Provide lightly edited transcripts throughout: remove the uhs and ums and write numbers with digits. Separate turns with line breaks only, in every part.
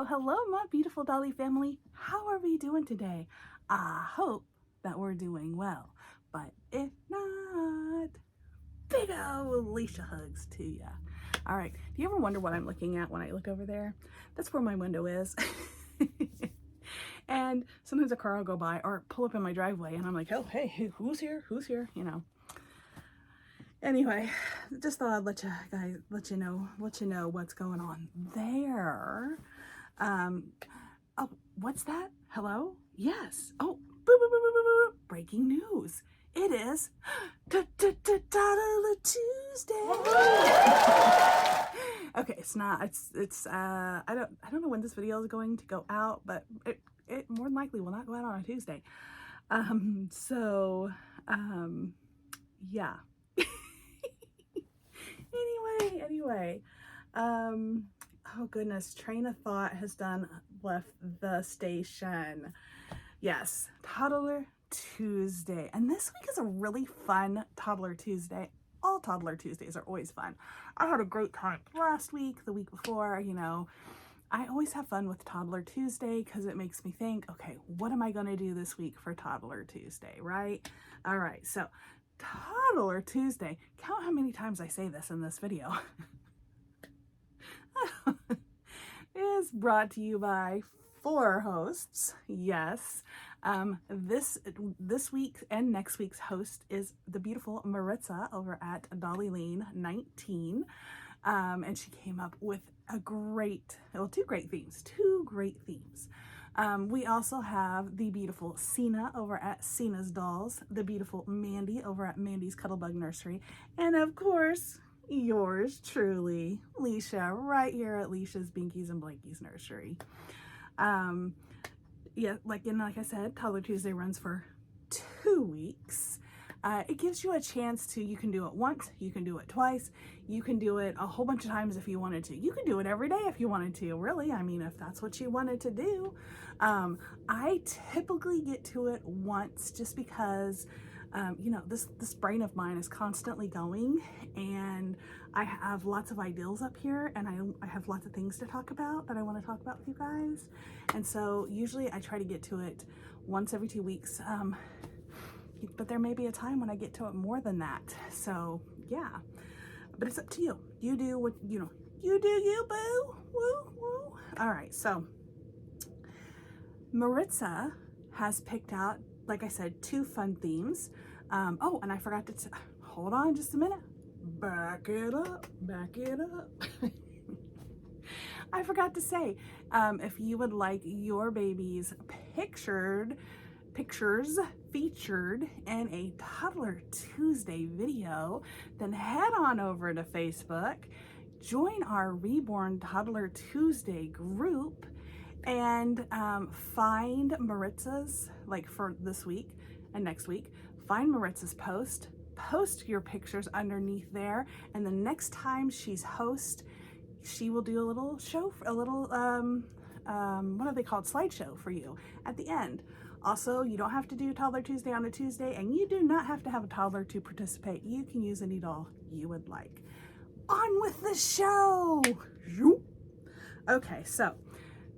Hello, my beautiful dolly family. How are we doing today? I hope that we're doing well, but if not, big ol' Alicia hugs to ya. All right, do you ever wonder what I'm looking at when I look over there? That's where my window is. And sometimes a car will go by or pull up in my driveway and I'm like, oh, hey, who's here? Who's here? You know. Anyway, just thought I'd let you know what's going on there. Oh, what's that? Hello? Yes. Oh, breaking news. It is Toddler Tuesday. Okay, it's not. It's I don't know when this video is going to go out, but it more than likely will not go out on a Tuesday. Yeah. Anyway, oh goodness, train of thought has left the station. Yes, Toddler Tuesday. And this week is a really fun Toddler Tuesday. All Toddler Tuesdays are always fun. I had a great time last week, the week before, you know. I always have fun with Toddler Tuesday because it makes me think, okay, what am I going to do this week for Toddler Tuesday, right? All right, so Toddler Tuesday. Count how many times I say this in this video. Is brought to you by 4 hosts. Yes. This week and next week's host is the beautiful Maritza over at Dolly Lane 19. And she came up with two great themes. We also have the beautiful Sina over at Sina's Dolls, the beautiful Mandy over at Mandy's Cuddlebug Nursery, and of course, yours truly, Leisha, right here at Leisha's Binkies and Blankies Nursery. Yeah, like I said, Toddler Tuesday runs for 2 weeks. It gives you a chance you can do it once, you can do it twice, you can do it a whole bunch of times if you wanted to. You can do it every day if you wanted to, really. I mean, if that's what you wanted to do. I typically get to it once just because, you know, this brain of mine is constantly going and I have lots of ideals up here and I have lots of things to talk about that I want to talk about with you guys. And so usually I try to get to it once every 2 weeks. But there may be a time when I get to it more than that. So yeah, but it's up to you. You do what, you know, you do you, boo. Woo, woo. All right, so Maritza has picked out, like I said, 2 fun themes. Oh, and I forgot to, hold on just a minute. Back it up. I forgot to say, if you would like your baby's pictures featured in a Toddler Tuesday video, then head on over to Facebook, join our Reborn Toddler Tuesday group, and find Maritza's, like for this week and next week, find Maritza's post your pictures underneath there, and the next time she's host, she will do a little show, what are they called, slideshow for you at the end. Also, you don't have to do Toddler Tuesday on a Tuesday, and you do not have to have a toddler to participate. You can use any doll you would like. On with the show! Okay, so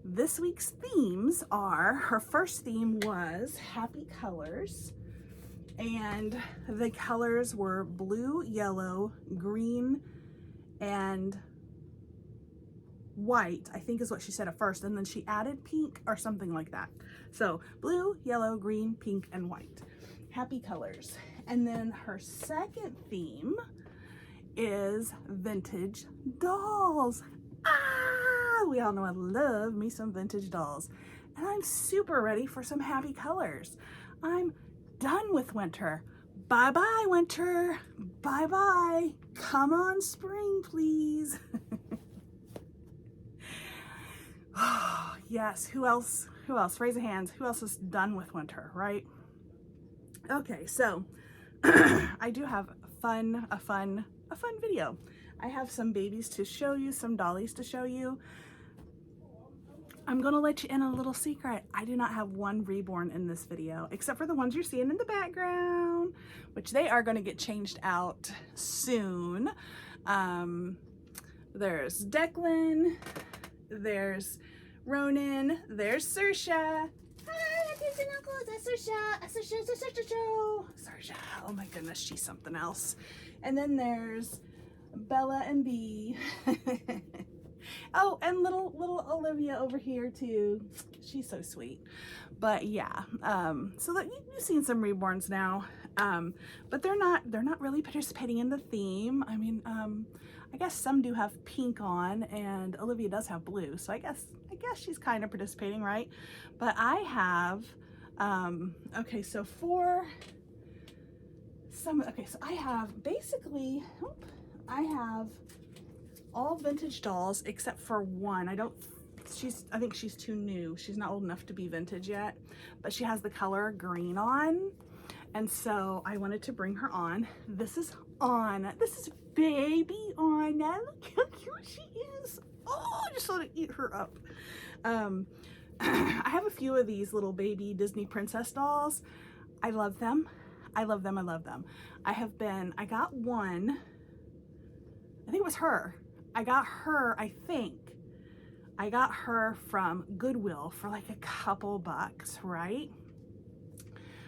this week's themes are, her first theme was happy colors, and the colors were blue, yellow, green, and white, I think is what she said at first, and then she added pink or something like that. So blue, yellow, green, pink, and white. Happy colors. And then her second theme is vintage dolls. We all know I love me some vintage dolls. And I'm super ready for some happy colors. I'm done with winter. Bye-bye, winter. Bye-bye. Come on, spring, please. Oh, yes, who else? Raise a hand. Who else is done with winter, right? Okay, so I do have a fun video. I have some babies to show you, some dollies to show you. I'm gonna let you in a little secret. I do not have one reborn in this video, except for the ones you're seeing in the background, which they are gonna get changed out soon. There's Declan, there's Ronan. There's Saoirse. Hi, aunties and uncles. That's Saoirse. Oh my goodness, she's something else. And then there's Bella and Bee. Oh, and little Olivia over here too. She's so sweet. But yeah, so that you've seen some reborns now, but they're not really participating in the theme. I mean, I guess some do have pink on, and Olivia does have blue, so I guess she's kind of participating, right? But I have okay, so for some, okay, so I have basically, I have all vintage dolls except for one. I think she's too new. She's not old enough to be vintage yet, but she has the color green on. And so I wanted to bring her on. This is Anna. This is baby Anna. Look how cute she is. Oh, I just want to eat her up. I have a few of these little baby Disney princess dolls. I love them. I love them. I love them. I got one. I think it was her. I got her from Goodwill for like a couple bucks, right?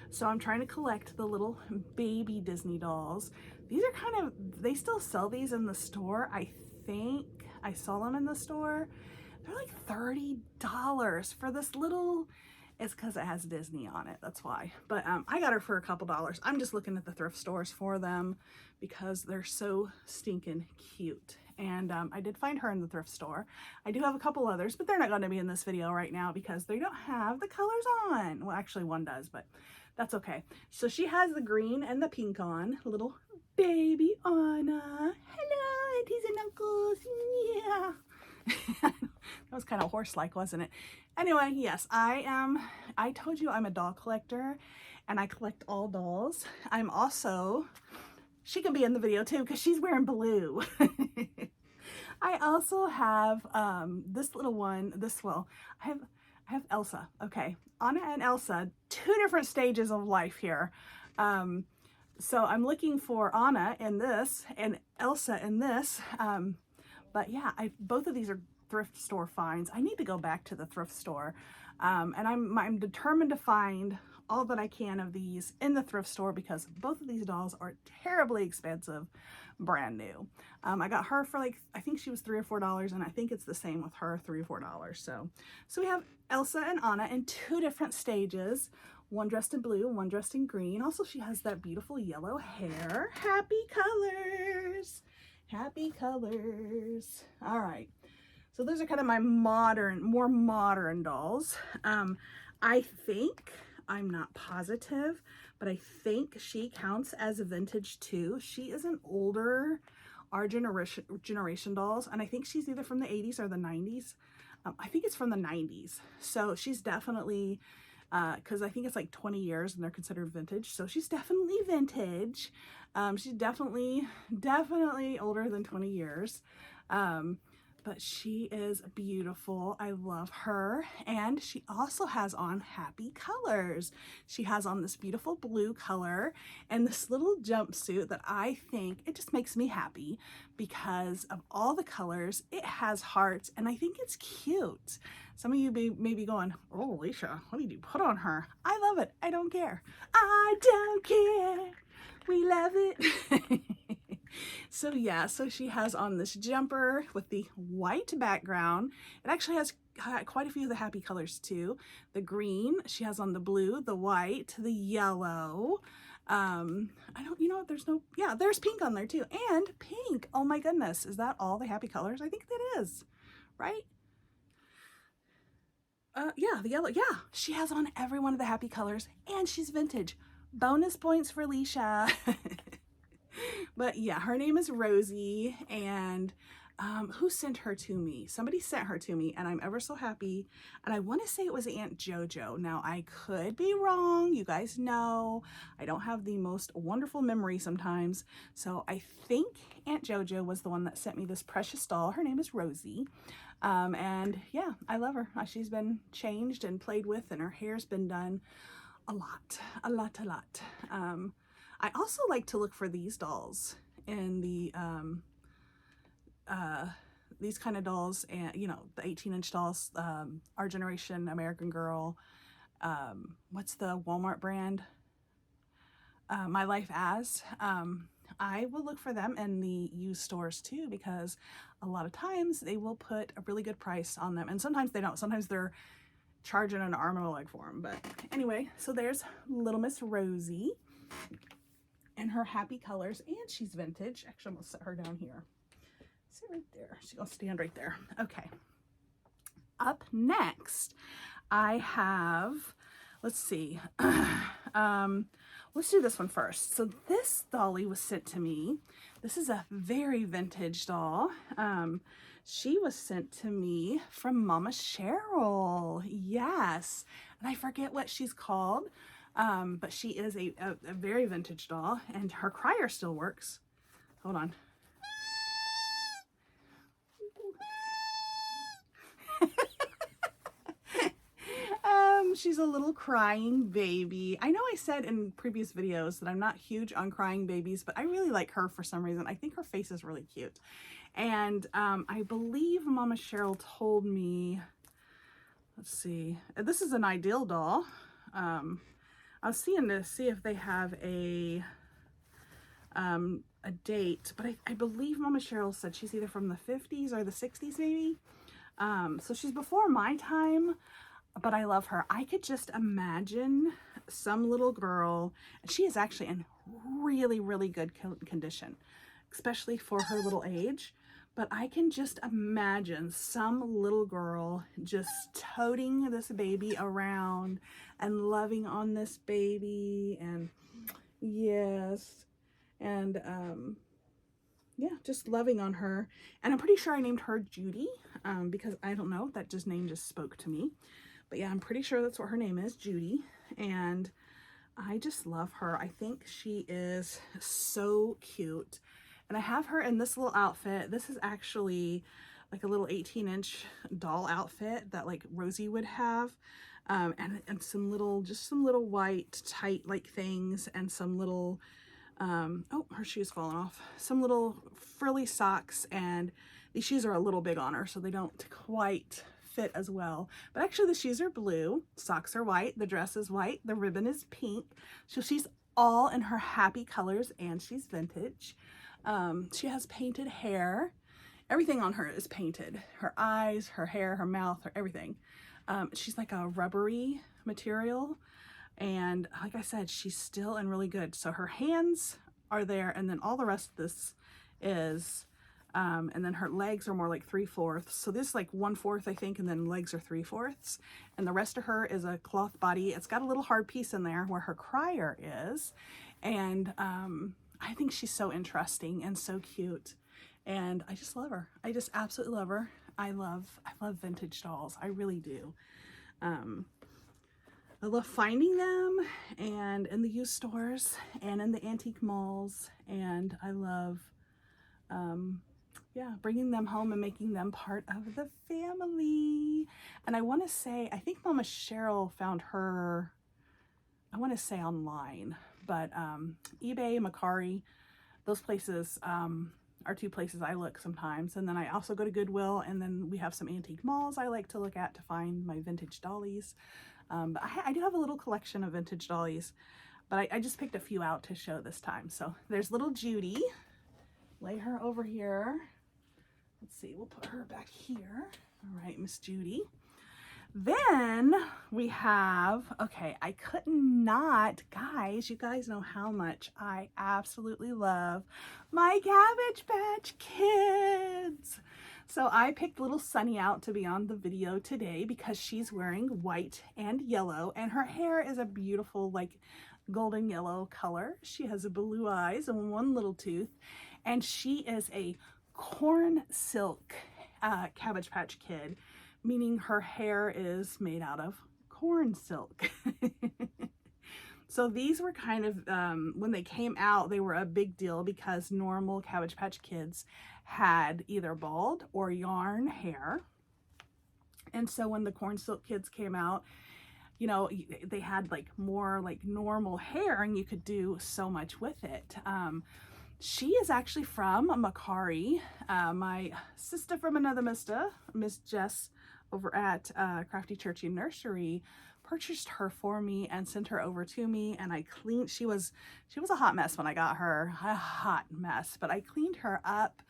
So I'm trying to collect the little baby Disney dolls. These are kind of, they still sell these in the store. I think I saw them in the store. They're like $30 for this little, it's because it has Disney on it, that's why. But I got her for a couple dollars. I'm just looking at the thrift stores for them because they're so stinking cute. And I did find her in the thrift store. I do have a couple others, but they're not going to be in this video right now because they don't have the colors on. Well, actually one does, but that's okay. So she has the green and the pink on. Little baby Anna. Hello, aunties and uncles. Yeah. That was kind of horse-like, wasn't it? Anyway, yes, I told you I'm a doll collector and I collect all dolls. I'm also, she can be in the video too because she's wearing blue. I also have this little one, I have Elsa. Okay, Anna and Elsa, two different stages of life here. So I'm looking for Anna in this and Elsa in this. But yeah, both of these are thrift store finds. I need to go back to the thrift store. And I'm determined to find all that I can of these in the thrift store because both of these dolls are terribly expensive, brand new. I got her for like, I think she was $3 or $4, and I think it's the same with her, $3 or $4. So we have Elsa and Anna in two different stages, one dressed in blue, one dressed in green. Also, she has that beautiful yellow hair. Happy colors. Happy colors. All right. So those are kind of my more modern dolls. I think, I'm not positive, but I think she counts as a vintage too. She is an older, our generation dolls, and I think she's either from the 80s or the 90s. I think it's from the 90s. So she's definitely, because I think it's like 20 years and they're considered vintage. So she's definitely vintage. She's definitely older than 20 years. But she is beautiful. I love her. And she also has on happy colors. She has on this beautiful blue color and this little jumpsuit that I think, it just makes me happy because of all the colors. It has hearts and I think it's cute. Some of you may be going, oh, Alicia, what did you put on her? I love it. I don't care. I don't care. We love it. So yeah, so she has on this jumper with the white background. It actually has quite a few of the happy colors too. The green, she has on the blue, the white, the yellow. There's pink on there too. And pink, oh my goodness, is that all the happy colors? I think that is, right? Yeah, the yellow, yeah. She has on every one of the happy colors and she's vintage. Bonus points for Alicia. But yeah, her name is Rosie, and who sent her to me? Somebody sent her to me, and I'm ever so happy. And I want to say it was Aunt JoJo. Now, I could be wrong. You guys know I don't have the most wonderful memory sometimes. So I think Aunt JoJo was the one that sent me this precious doll. Her name is Rosie. And yeah, I love her. She's been changed and played with, and her hair's been done a lot. I also like to look for these dolls in the these kind of dolls, and you know, the 18-inch dolls, Our Generation, American Girl, what's the Walmart brand? My Life As. I will look for them in the used stores too, because a lot of times they will put a really good price on them, and sometimes they don't. Sometimes they're charging an arm and a leg for them. But anyway, so there's little Miss Rosie and her happy colors, and she's vintage. Actually, I'm gonna set her down here. Sit right there. She's gonna stand right there. Okay. Up next, I have, let's see. Let's do this one first. So this dolly was sent to me. This is a very vintage doll. She was sent to me from Mama Cheryl. Yes. And I forget what she's called, but she is a very vintage doll, and her crier still works. Hold on. She's a little crying baby. I know I said in previous videos that I'm not huge on crying babies, but I really like her for some reason. I think her face is really cute. And I believe Mama Cheryl told me, let's see, this is an ideal doll. I was seeing to see if they have a date, but I believe Mama Cheryl said she's either from the 50s or the 60s maybe. So she's before my time, but I love her. I could just imagine some little girl, and she is actually in really, really good condition, especially for her little age. But I can just imagine some little girl just toting this baby around and loving on this baby, and yes, and yeah, just loving on her. And I'm pretty sure I named her Judy, because I don't know, that just name just spoke to me. But yeah, I'm pretty sure that's what her name is, Judy. And I just love her. I think she is so cute. And I have her in this little outfit. This is actually like a little 18-inch doll outfit that like Rosie would have. And some little, just some little white tight like things, and some little, oh, her shoe's falling off. Some little frilly socks, and these shoes are a little big on her, so they don't quite fit as well. But actually the shoes are blue, socks are white, the dress is white, the ribbon is pink. So she's all in her happy colors, and she's vintage. She has painted hair. Everything on her is painted. Her eyes, her hair, her mouth, her everything. She's like a rubbery material. And like I said, she's still in really good. So her hands are there, and then all the rest of this is, and then her legs are more like 3/4. So this is like 1/4, I think, and then legs are 3/4. And the rest of her is a cloth body. It's got a little hard piece in there where her crier is. And I think she's so interesting and so cute. And I just love her. I just absolutely love her. I love vintage dolls. I really do. I love finding them, and in the used stores and in the antique malls. And I love, yeah, bringing them home and making them part of the family. And I want to say, I think Mama Cheryl found her, I want to say online, but eBay, Macari, those places are two places I look sometimes. And then I also go to Goodwill, and then we have some antique malls I like to look at to find my vintage dollies. But I do have a little collection of vintage dollies, but I just picked a few out to show this time. So there's little Judy. Lay her over here. Let's see, we'll put her back here. All right, Miss Judy. Then we have, okay, I could not, guys, you guys know how much I absolutely love my Cabbage Patch Kids. So I picked little Sunny out to be on the video today because she's wearing white and yellow, and her hair is a beautiful like golden yellow color. She has blue eyes and one little tooth, and she is a corn silk Cabbage Patch Kid, meaning her hair is made out of corn silk. So these were kind of, when they came out, they were a big deal because normal Cabbage Patch Kids had either bald or yarn hair. And so when the corn silk kids came out, you know, they had like more like normal hair, and you could do so much with it. She is actually from Macari. My sister from another mister, Miss Jess, over at Crafty Churchy Nursery, purchased her for me and sent her over to me, and I cleaned. She was a hot mess when I got her, a hot mess, but I cleaned her up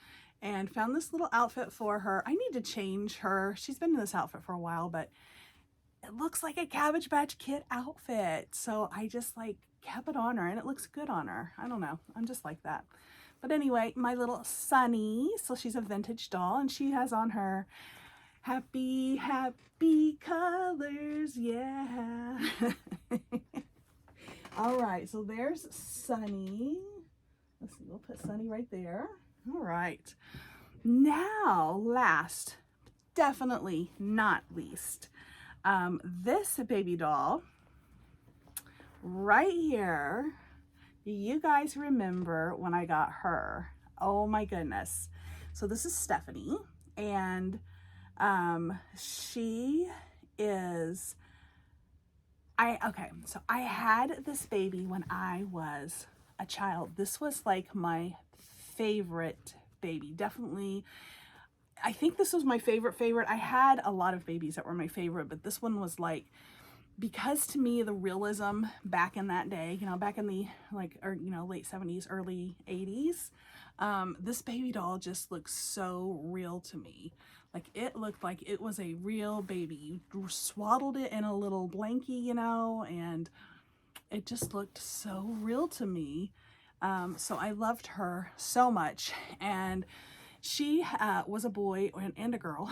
and found this little outfit for her. I need to change her. She's been in this outfit for a while, but it looks like a Cabbage Patch Kid outfit, so I just like kept it on her, and it looks good on her. I don't know, I'm just like that. But anyway, my little Sunny, so she's a vintage doll, and she has on her happy, happy colors, yeah. All right, so there's Sunny. Let's see, we'll put Sunny right there. All right. Now, last, definitely not least, this baby doll right here. You guys remember when I got her? Oh my goodness. So this is Stephanie, and she is, so I had this baby when I was a child. This was like my favorite baby. Definitely, I think this was my favorite. I had a lot of babies that were my favorite, but this one was like, because to me, the realism back in that day, you know, back in the late 70s, early 80s, this baby doll just looked so real to me. Like, it looked like it was a real baby. You swaddled it in a little blankie, you know, and it just looked so real to me. So I loved her so much, and she was a boy and a girl.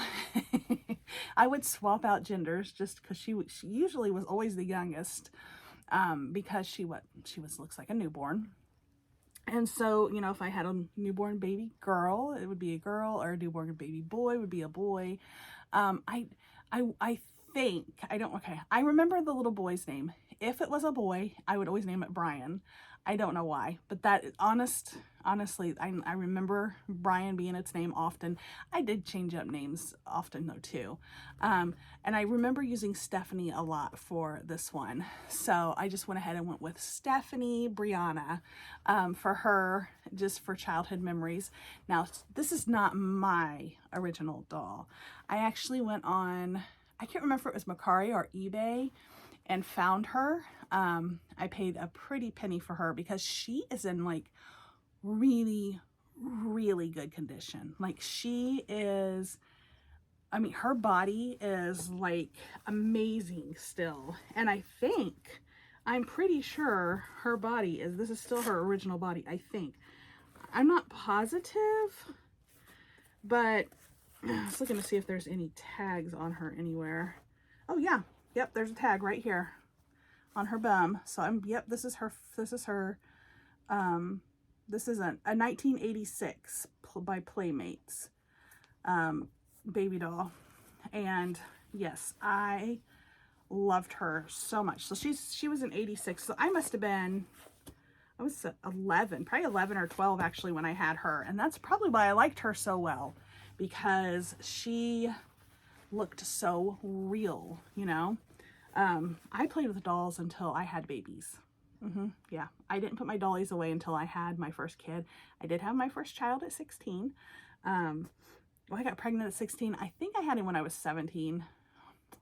I would swap out genders just because she usually was always the youngest, because she looks like a newborn. And so, you know, if I had a newborn baby girl, it would be a girl, or a newborn baby boy would be a boy. I remember the little boy's name. If it was a boy, I would always name it Brian. I don't know why, but that honestly, I remember Brian being its name often. I did change up names often though too. And I remember using Stephanie a lot for this one. So I just went ahead and went with Stephanie Brianna, for her, just for childhood memories. Now, this is not my original doll. I actually went on, I can't remember if it was Macari or eBay, and found her. I paid a pretty penny for her because she is in like really, really good condition. Like, she is, I mean, her body is like amazing still. And I'm pretty sure her body is, this is still her original body, I think. I'm not positive, but I was looking to see if there's any tags on her anywhere. Oh yeah. Yep, there's a tag right here on her bum. So yep, this is her, this is a 1986 by Playmates baby doll. And yes, I loved her so much. So she was in 86. So I must have been, I was 11, probably 11 or 12 actually when I had her. And that's probably why I liked her so well, because she looked so real, you know. I played with dolls until I had babies. Yeah, I didn't put my dollies away until I had my first kid. I did have my first child at 16. Well, I got pregnant at 16. I think I had him when I was 17,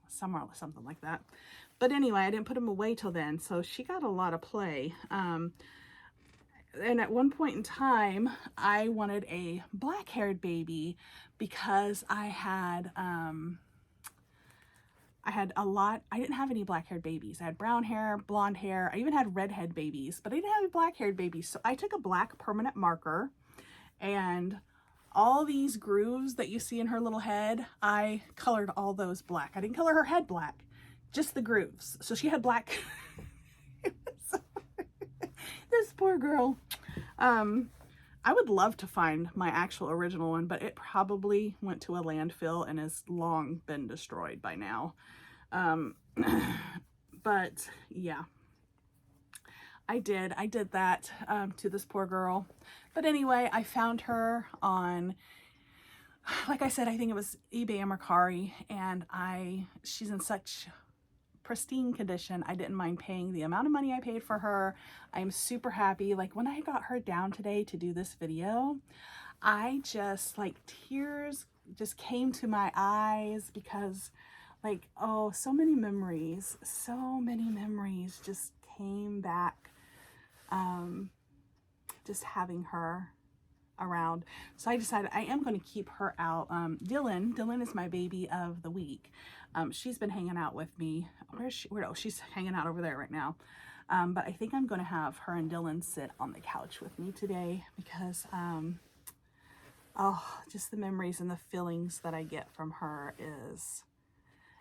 something like that. But anyway, I didn't put him away till then, so she got a lot of play. And at one point in time, I wanted a black-haired baby because I didn't have any black-haired babies. I had brown hair, blonde hair. I even had redhead babies, but I didn't have any black-haired babies. So I took a black permanent marker, and all these grooves that you see in her little head, I colored all those black. I didn't color her head black, just the grooves. So she had black. This poor girl. I would love to find my actual original one, but it probably went to a landfill and has long been destroyed by now. But yeah, I did that to this poor girl. But anyway, I found her on, like I said, I think it was eBay or Mercari, and she's in such pristine condition. I didn't mind paying the amount of money I paid for her. I'm super happy. Like when I got her down today to do this video, I just like tears just came to my eyes because like, oh, so many memories just came back. Just having her around. So I decided I am going to keep her out. Dylan is my baby of the week. She's been hanging out with me. Where is she? Oh, she's hanging out over there right now. But I think I'm going to have her and Dylan sit on the couch with me today because, oh, just the memories and the feelings that I get from her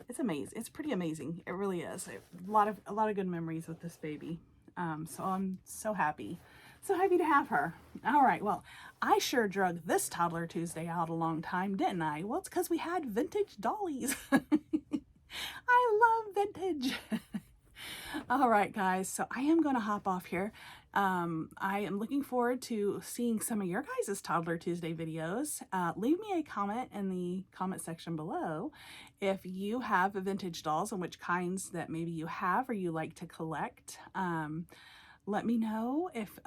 it's amazing. It's pretty amazing. It really is. A lot of good memories with this baby. So I'm so happy. So happy to have her. All right, well, I sure drug this Toddler Tuesday out a long time, didn't I? Well, it's because we had vintage dollies. I love vintage. All right, guys, so I am going to hop off here. I am looking forward to seeing some of your guys' Toddler Tuesday videos. Leave me a comment in the comment section below if you have vintage dolls and which kinds that maybe you have or you like to collect. Let me know if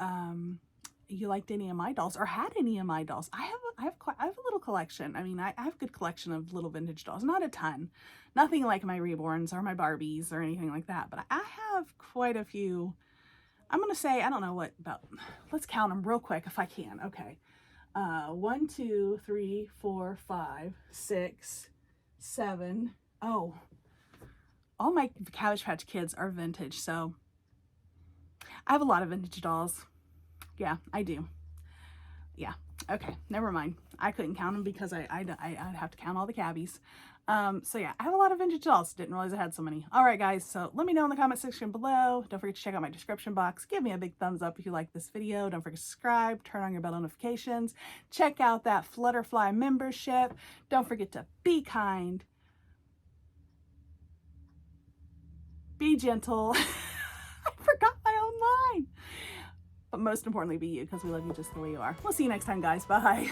you liked any of my dolls or had any of my dolls. I have a little collection. I mean, I have a good collection of little vintage dolls. Not a ton. Nothing like my Reborns or my Barbies or anything like that. But I have quite a few. I'm going to say, I don't know what about, let's count them real quick if I can. Okay. 1, 2, 3, 4, 5, 6, 7. Oh, all my Cabbage Patch Kids are vintage. So I have a lot of vintage dolls. Yeah, I do. Yeah. Okay. Never mind. I couldn't count them because I'd have to count all the cabbies. So yeah, I have a lot of vintage dolls. Didn't realize I had so many. All right, guys. So let me know in the comment section below. Don't forget to check out my description box. Give me a big thumbs up if you like this video. Don't forget to subscribe. Turn on your bell notifications. Check out that Flutterfly membership. Don't forget to be kind. Be gentle. I forgot my own line. But most importantly, be you, because we love you just the way you are. We'll see you next time, guys. Bye.